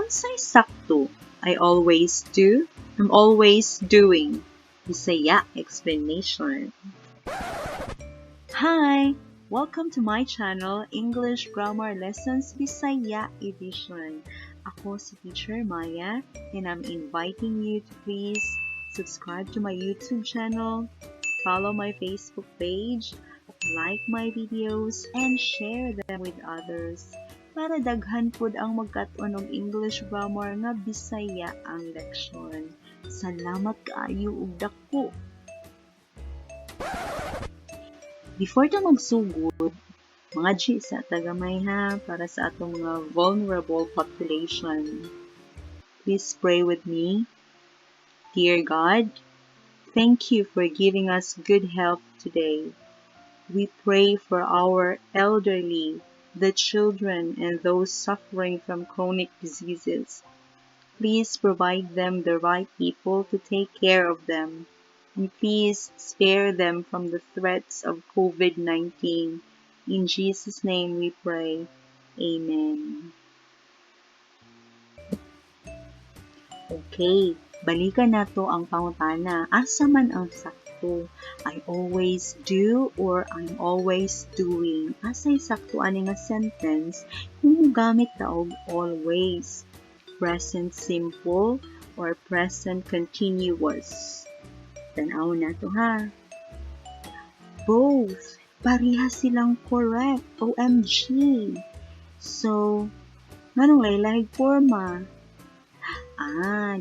Unsay sakto? I always do. I'm always doing. Bisaya explanation. Hi! Welcome to my channel, English Grammar Lessons Bisaya Edition. Ako si Teacher Maya, and I'm inviting you to please subscribe to my YouTube channel, follow my Facebook page, like my videos, and share them with others para daghan pod ang magkat-on og English grammar nga Bisaya ang leksyon. Salamat kaayo ug dako. Before ta magsugod, mga G sa tagamay ha, para sa atong mga vulnerable population. Please pray with me. Dear God, thank you for giving us good health today. We pray for our elderly, the children, and those suffering from chronic diseases. Please provide them the right people to take care of them. And please spare them from the threats of COVID-19. In Jesus' name we pray. Amen. Okay, balikan nato ang pangutana. Asa man ang sakto? I always do or I'm always doing. Asay sakto ani nga sentence kung mogamit ta og always. Present simple or present continuous. Tanaw na to ha. Both. Pareha silang correct. OMG. So, manong laylahig forma?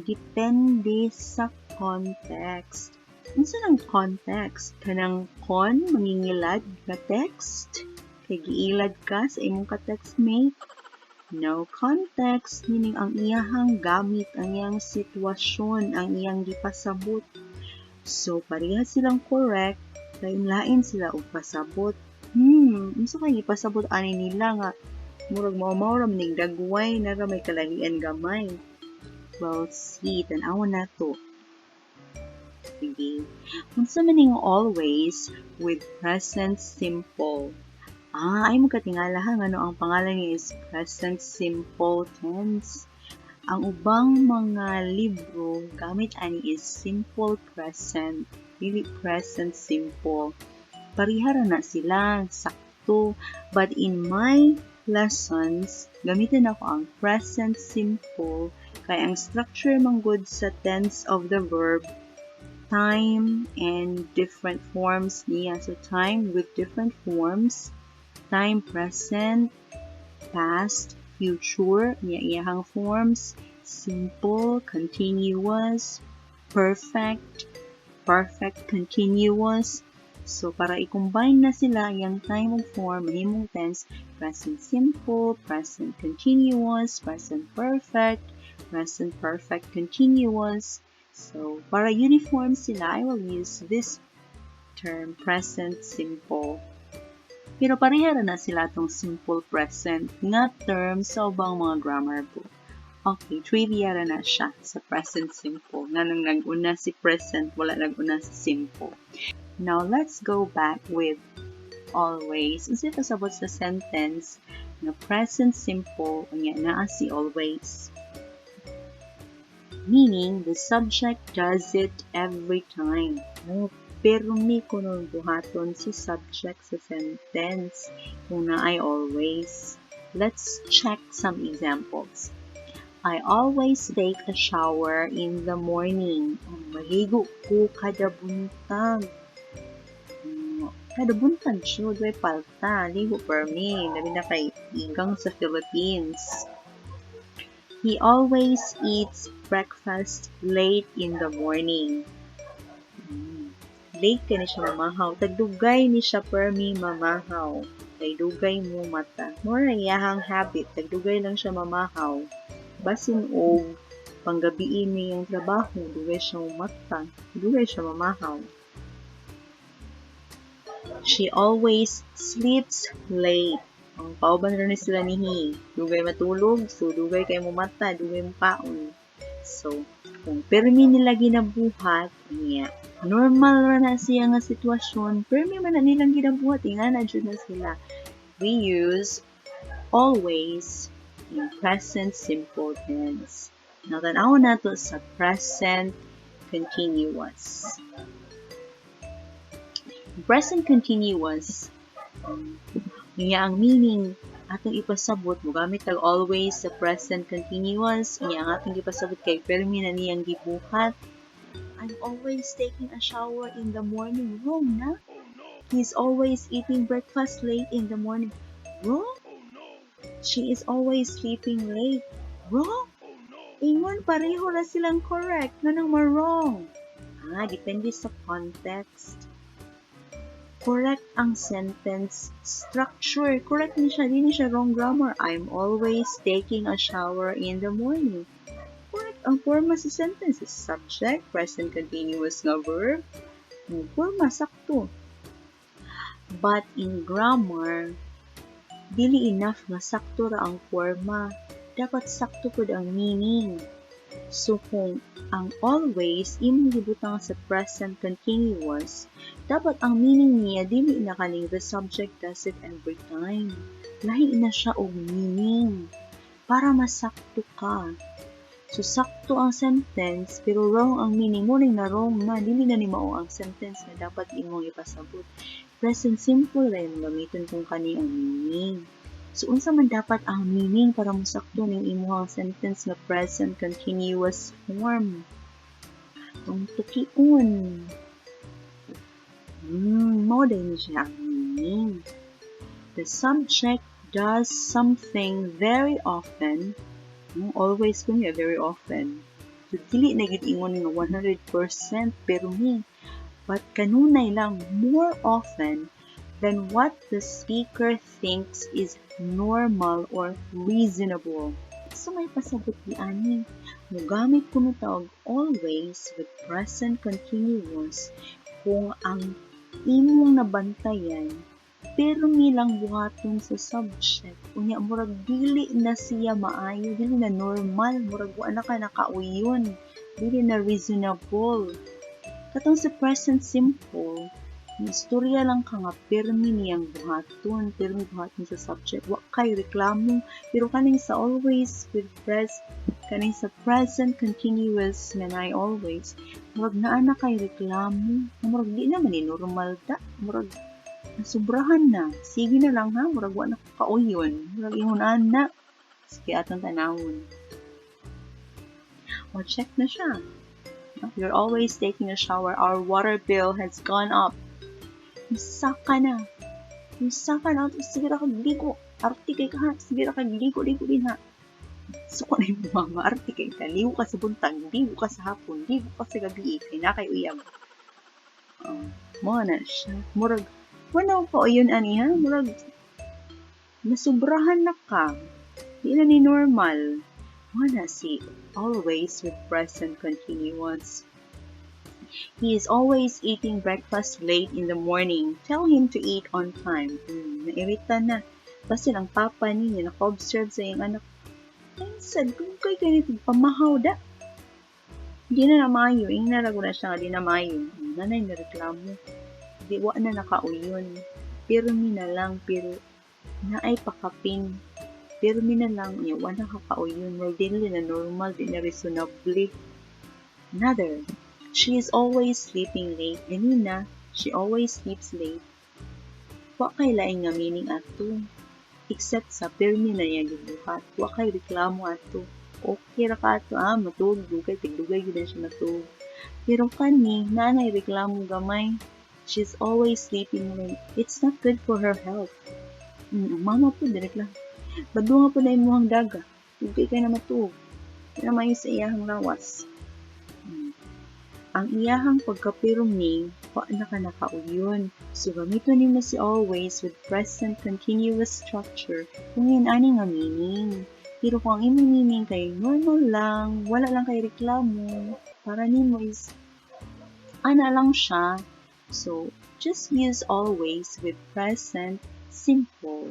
Depende sa context. Unsa ang context? Kanang con, mangingilad na text? Kay giilad ka sa imong ka-textmate? No context, meaning ang iyahang gamit, ang iyang sitwasyon, ang iyang gipasabot. So, pareha silang correct, lain-lain sila og pasabot. Unsa kay gipasabot ani nila nga murag mao-mao ra ning dagway na ra may kalahian gamay. Well, see, tan-awon na to. Sige. Unsa man ning always with present simple? Ay mo katingala ha, ano ang pangalan niya is present simple tense. Ang ubang mga libro, gamit ani is simple present, dili present simple. Parihara na sila, sakto. But in my lessons, gamitin ako ang present simple, kaya ang structure manggod sa tense of the verb, time and different forms niya. So time with different forms, time present, past, future, iyahang forms, simple, continuous, perfect, perfect continuous. So, para i-combine na sila, yung time of form, mahimong tense, present simple, present continuous, present perfect, present perfect continuous. So, para uniform sila, I will use this term, present simple. Pero parehara na sila itong simple present nga term sa ubang mga grammar book. Okay, trivia na siya sa present simple. Nga nang nag-una si present, wala nag-una si simple. Now, let's go back with always. Unsa pasabot sa sentence na present simple, unya naa si always. Meaning, the subject does it every time. Pero may kunong buhaton si subject sa sentence kung na I always. Let's check some examples. I always take a shower in the morning. Maligo ko kada buntag. Kada buntag siya, do'y palta. Ligo per me. Labi na kay igang sa Philippines. He always eats breakfast late in the morning. Late ka ni siya mamahaw. Tagdugay ni siya per me mamahaw. Kay dugay mo mata. More iyahang habit. Tagdugay lang siya mamahaw. Basin o panggabiin niyang trabaho. Dugay siya mata. Dugay siya mamahaw. She always sleeps late. Ang pauban rin sila nihi. Dugay matulog. So, dugay kay mo mata. Dugay mo paon. So, kung permi nila ginabuhat, niya, normal ra na siya nga sitwasyon, permi man na nilang ginabuhat, nga na dyan na sila. We use always in present simple tense. Now, tanaw na to sa present continuous. Present continuous, niya ang meaning atong ipasabot mo gamit tag always sa present continuous. Niya ang atong ipasabot kay permi na niyang gibuhat. I'm always taking a shower in the morning. Wrong na. He's always eating breakfast late in the morning. Wrong. She is always sleeping late. Wrong. Ingon pareho na silang correct. Nanang ma-wrong. Depende sa context. Correct ang sentence structure. Correct ni siya. Di siya wrong grammar. I'm always taking a shower in the morning. Correct ang forma sa sentence. Subject, present continuous na verb. Forma, sakto. But in grammar, dili enough nga sakto ra ang forma. Dapat sakto pud ang meaning. So kung ang always imong gibutang sa present continuous, dapat ang meaning niya dili na kaning the subject does it every time. Lahi na siya og meaning para masakto ka. So sakto ang sentence pero wrong ang meaning mo na wrong na dili na ni mao ang sentence na dapat imong ipasabot. Present simple rin gamiton kung kani ang meaning. So, unsa man dapat ang meaning para musakto ning imong sentence na present continuous form? Itong tukiun. Mao din siya ang meaning. The subject does something very often. Always kunya, very often. So, dili na gid ingon nga 100% pero but kanunay lang more often than what the speaker thinks is normal or reasonable. So may pasabot di ani. Mugamit ko tawag always with present continuous kung ang imong nabantayan pero nilang buhaton sa subject. Unya murag dili na siya maayo, dili na normal, murag wa na ka nakauyon, dili na reasonable. Katong sa present simple, istorya lang ka nga permi niyang buhaton sa subject. Wa kay reklamo. Pero kaning sa always with kaning sa present continuous nga na always, murag naa na kay reklamo. Murag di na man normal da. Murag nasubrahan na. Sige na lang ha. Murag wa na kauyon. Murag ingon ana. Sige atong tanawon. O check na siya. You're always taking a shower. Our water bill has gone up. Saka na. Sige ra kag ligo. Arte kay ka ha. Sige ra kag ligo din ha. Suko na yung mama. Arte kay ka. Ligo ka sa buntag. Ligo ka sa hapon. Ligo ka sa gabi. Kay na kay uyab. Mo na siya. Murag. Wala pa o yun ani ha. Murag. Nasubrahan na ka. Di na ni normal. Mo na si always with present continuous. He is always eating breakfast late in the morning. Tell him to eat on time. Nairita na. Basta lang papa niya naka-observe sa iyong anak. Ay, sad, kung kayo ganito, pamahaw da. Hindi na namayo. Yung narago na siya, di namayo. Nanay na reklamo. Di wa na nakauyon. Pero na lang, pero naay pakapin. Pero na lang, wa na kakauyon. Well, di na normal, di na reasonably. Another. She is always sleeping late. Ganina, she always sleeps late. Wa kay laing nga meaning ato. Except sa permi na niya gibuhat. Wa kay reklamo ato. Okay ra ka ato, matulog. Tigdugay gid siya matulog. Pero kani, nanay reklamo gamay. She's always sleeping late. It's not good for her health. Mama po, direct lang. Badunga po na imuhang daga. Tugay kay na matulog. Pinamayo sa iyahang lawas. Ang iyahang pagkapirong ni, wa na ka nakauyon. So, gamiton nimo si always with present continuous structure kung yun ani nga meaning. Pero kung ang imong meaning kay normal lang, wala lang kay reklamo, para nimo is, ana lang siya. So, just use always with present simple.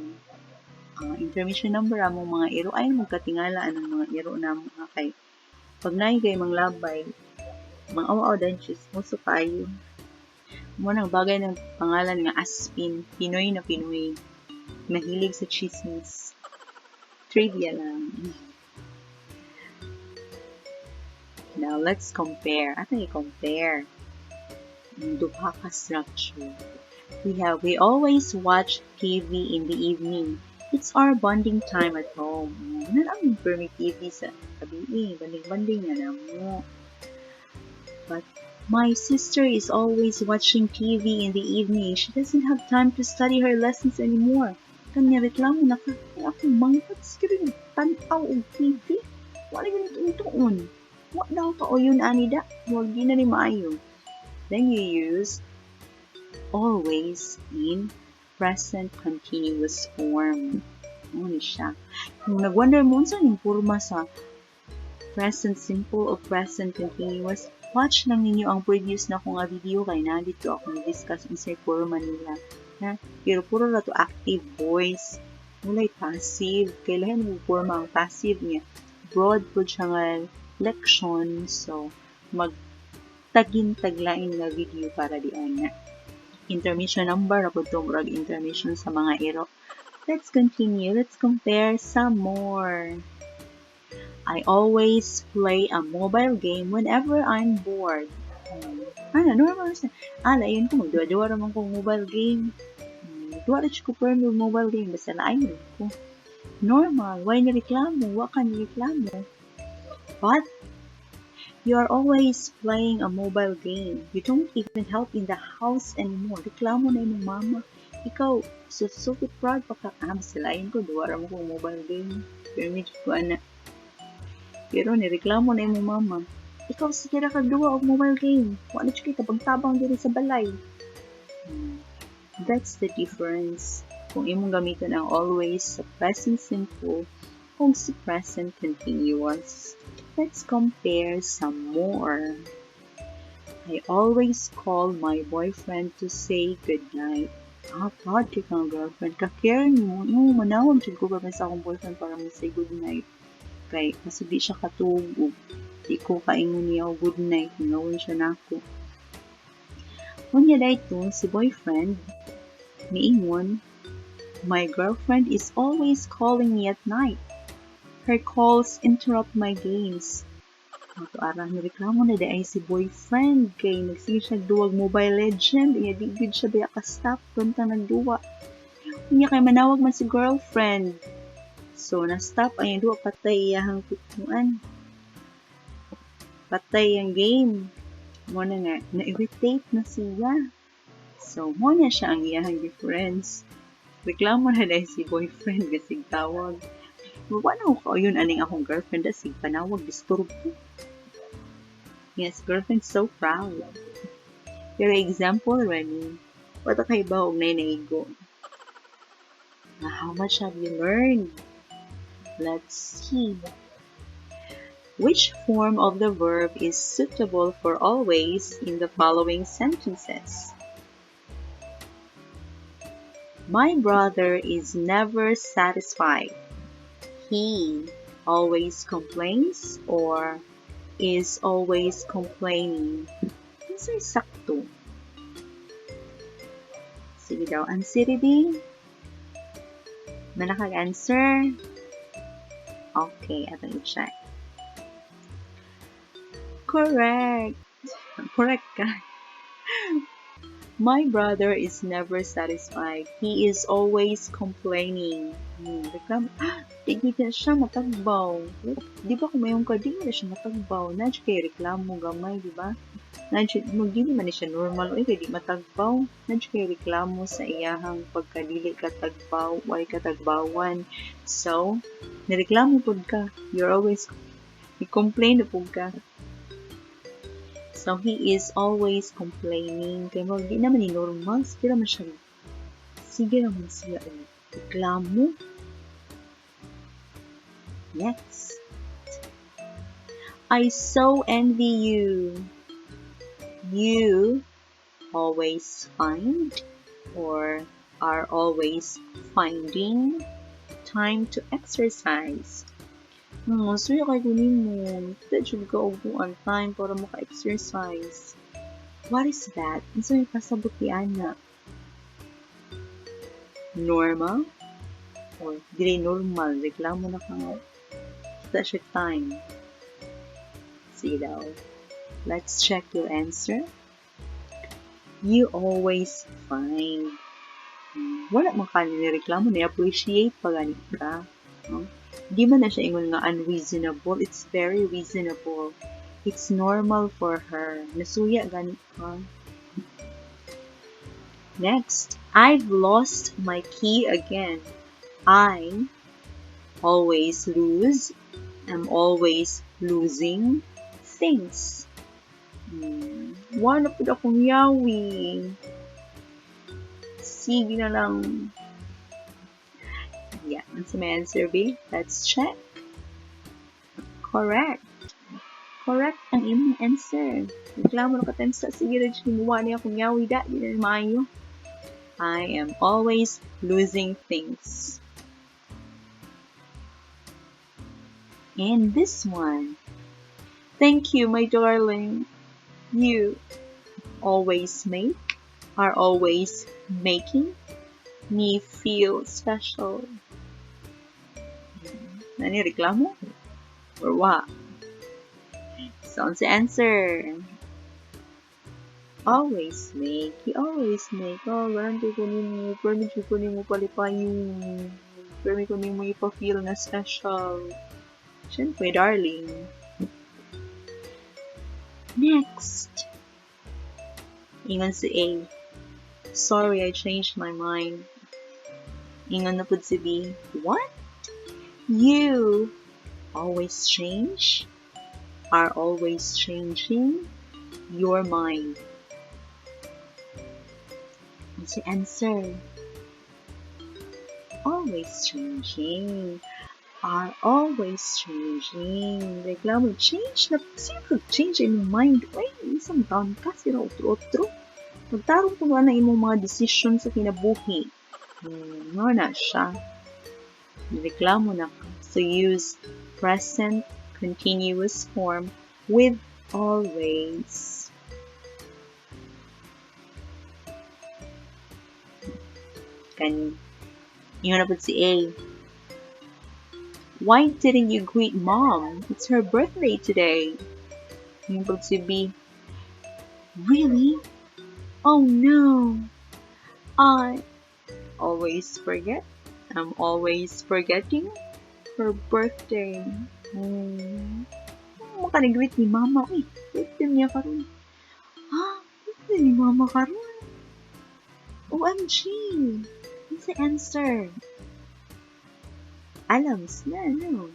Information number among mga iro ay magkatingala ang mga iro na mga kay. Pag naay kay manglabay, mga awa-awa dahil muso kayo. Munang bagay ng pangalan nga Aspin, Pinoy na Pinoy. Mahilig sa chismis. Trivia lang. Now, let's compare. Ato i-compare. Duha ka structure. We always watch TV in the evening. It's our bonding time at home. Ano ang permit TV sa gabi? Banding-banding na mo. But my sister is always watching TV in the evening. She doesn't have time to study her lessons anymore. Kanya reklamo na ako mangkat siguro yung tanaw o TV. Wala yun ituon. Wala daw ka o yun anida. Huwag di na ni maayo. Then you use always in present continuous form. Ano siya? Kung nag-wonder mo, saan yung forma sa present simple o present continuous, watch lang ninyo ang previous na kong video kay na dito ako nag-discuss ang sa forma nila. Ha? Pero puro na to active voice. Wala'y passive. Kailangan mo forma ang passive niya. Broad po siya nga lection. So, magtagin-taglain na video para diyan na. Intermission number na po itong intermission sa mga ero. Let's continue. Let's compare some more. I always play a mobile game whenever I'm bored. Normal siya. Lain ko, magduwa-duwa naman kong mobile game. Duwa rin ko per mobile game. Basta lain ko. Normal. Why nireklamo? Wa ka nireklamo. But, you are always playing a mobile game. You don't even help in the house anymore. Reklamo na yung mama. Ikaw, super proud pa ka. Basta lain ko, duwa rin kong mobile game. Pero medyo ko na. Pero nireklamo na yung mama. Ikaw, sige na kagduwa og mobile game. Wala siya kita pagtabang diri sa balay. That's the difference. Kung imong gamiton ang always sa present simple kung sa present continuous. Let's compare some more. I always call my boyfriend to say goodnight. Proud ka kang girlfriend. Ka-care mo. Manawag siya ko ba sa akong boyfriend para mo say goodnight. Kay, kasi di siya katulog. Di ko kaingon niya o good night. Ngawin siya na ako. Kunya dahito, si boyfriend, niingon, my girlfriend is always calling me at night. Her calls interrupt my games. Ara, nireklamo na dahil si boyfriend. Kay, nagsige siya duwag Mobile Legend. Iya, di good siya ba ka-stop. Punta nagduwa. Kunya kay manawag man si girlfriend. So, na-stop ay duwa patay iyahang tutuan. Patay ang game. Muna nga, na-irritate na siya. So, muna siya ang iyahang difference. Reklamo na dahil si boyfriend kasi tawag. Wala ko yun aning akong girlfriend kasi panawag disturb ko. Yes, girlfriend's so proud. Your example, Remy. Wata kay ba og naigo? How much have you learned? Let's see. Which form of the verb is suitable for always in the following sentences? My brother is never satisfied. He always complains or is always complaining. This is sakto. Sige daw, answer din. Manakag-answer? Okay, atong i-check. Correct. Correct ka. My brother is never satisfied. He is always complaining. Reklam. Tigit na siya matagbaw. Di ba kung mayroon ka, di na siya matagbaw. Nadyo kayo reklamo gamay, di ba? Nadyo, di man siya normal. Kaya di matagbaw. Nadyo kayo reklamo sa iyahang pagkadili katagbaw, why katagbawan. So, nireklamo po ka. You're always, i-complain na po ka. So, he is always complaining. Kaya mo, di naman ni normal. Sige naman siya. Reklamo. Next. I so envy you. You always find or are always finding time to exercise. Suya kay kunin mo. That should go on time para maka-exercise. What is that? Isa yung pasabot ni Ana. Normal Or dili normal, reklamo na ka nga. That's your time. See daw. Let's check your answer. You always find. Wala man ka nireklamo, ni-appreciate pa ganit ka. Di man na siya ingon nga unreasonable. It's very reasonable. It's normal for her. Nasuya ganit ka. Next, I've lost my key again. I always lose. I'm always losing things. Wala po akong yawi. Sige na lang. Yeah, that's my answer, B. Let's check. Correct. Correct ang imong answer. Reklamo na katensa. Sige na dyan, gumawa niya akong yawi. Di na maayo. I am always losing things. And this one. Thank you, my darling. You always are always making me feel special. Nani reklamo? Or what? Sounds the answer. Always make. You always make. Oh, garanti ko nimo. Permit ko nimo palipayon. Permit ko nimo ipa-feel na special. Siyempre, darling. Next. Ingon si A. Sorry, I changed my mind. Ingon na po si B. What? You always change? Are always changing your mind. What's the answer? Always changing. Are always changing. Reklamo, change na. Sino change in mind? Ay, isang taon ka. Sino otro-otro. Magtarong po na imong mga decision sa kinabuhi. Nga na siya. Reklamo na ka. So, use present continuous form with always. Yun na po si A. Why didn't you greet Mom? It's her birthday today. Yun po si B. Really? Oh no. I always forget. I'm always forgetting her birthday. Makanigreet ni Mama. Uy, birthday niya karon. Birthday ni Mama karon. OMG. What's the answer? Alam na, no?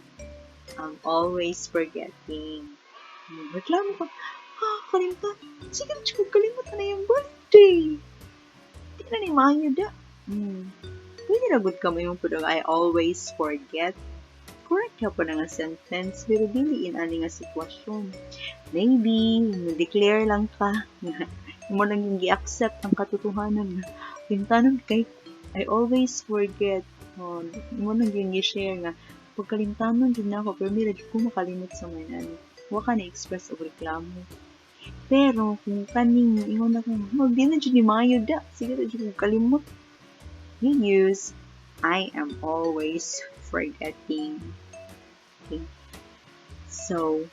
I'm always forgetting. Reklamo ka. Kalimtan. Sige, kalimutan na yung birthday. Hindi na ni Mayo da. Pwede na good ka mo yung pudong I always forget. Correct ka po na nga sentence, pero diliin ani nga sitwasyon. Maybe, declare lang ka. Mo lang yung i-accept ang katotohanan. Yung tanong kay, I always forget. Mo lang yung i-share nga. Pagkalimtanon din ako, pero mira di ko makalimot sa manan. Huwag ka na-express o reklamo. Pero, kung kaning, ingon na kung, di na dyan ni Mayo da. Sige na dyan kalimot. You use, I am always forgetting. Okay. So,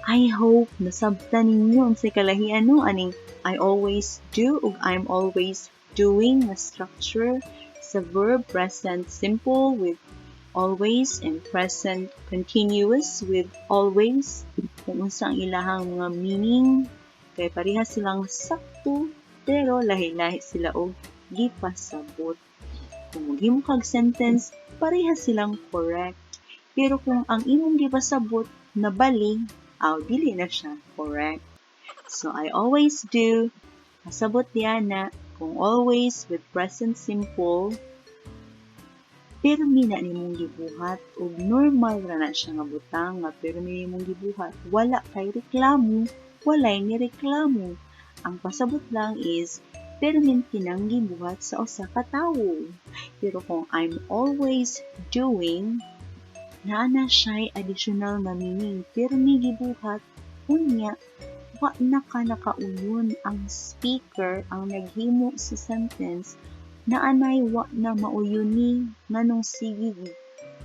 I hope nasabtan ninyo ang sikalahian no, aning I always do ug I'm always doing na structure sa verb present simple with always and present continuous with always. Kung unsa ang ilahang mga meaning, kay pareha silang sakto, pero lahi-lahi sila og gipasabot. Kung maghimo kag sentence, pareha silang correct. Pero kung ang imong gipasabot na bali, dili na siya correct. So, I always do, pasabot diyan na, kung always with present simple, pero mina nimong gibuhat, o normal ra na siya nga butang, nga pero nimong gibuhat, wala kay reklamo, walay ni reklamo. Ang pasabot lang is, pero min kinanggi buhat sa usa ka tawo. Pero kung I'm always doing, na siya'y additional na meaning, pero may gibuhat, unya, wa na ka nakauyon ang speaker ang naghimo sa sentence naanay wa na mauyuni nganong sige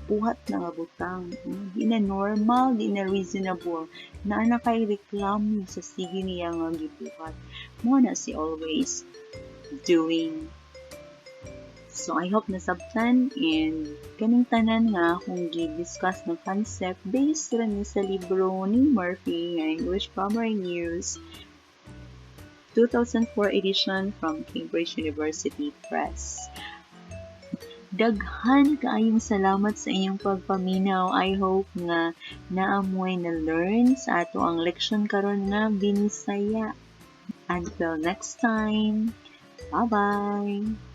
buhat na nga butang. Di na normal, di na reasonable. Naana kay reklamo sa sige niya nga gibuhat. Mo na si always doing. So, I hope nasabtan and kaning tanan nga kung gi-discuss ng concept based rin sa libro ni Murphy nga English Grammar News 2004 edition from Cambridge University Press. Daghan kaayong salamat sa inyong pagpaminaw. I hope nga naamoy na learn sa ato ang leksyon karon nga Bisaya. Until next time, bye-bye!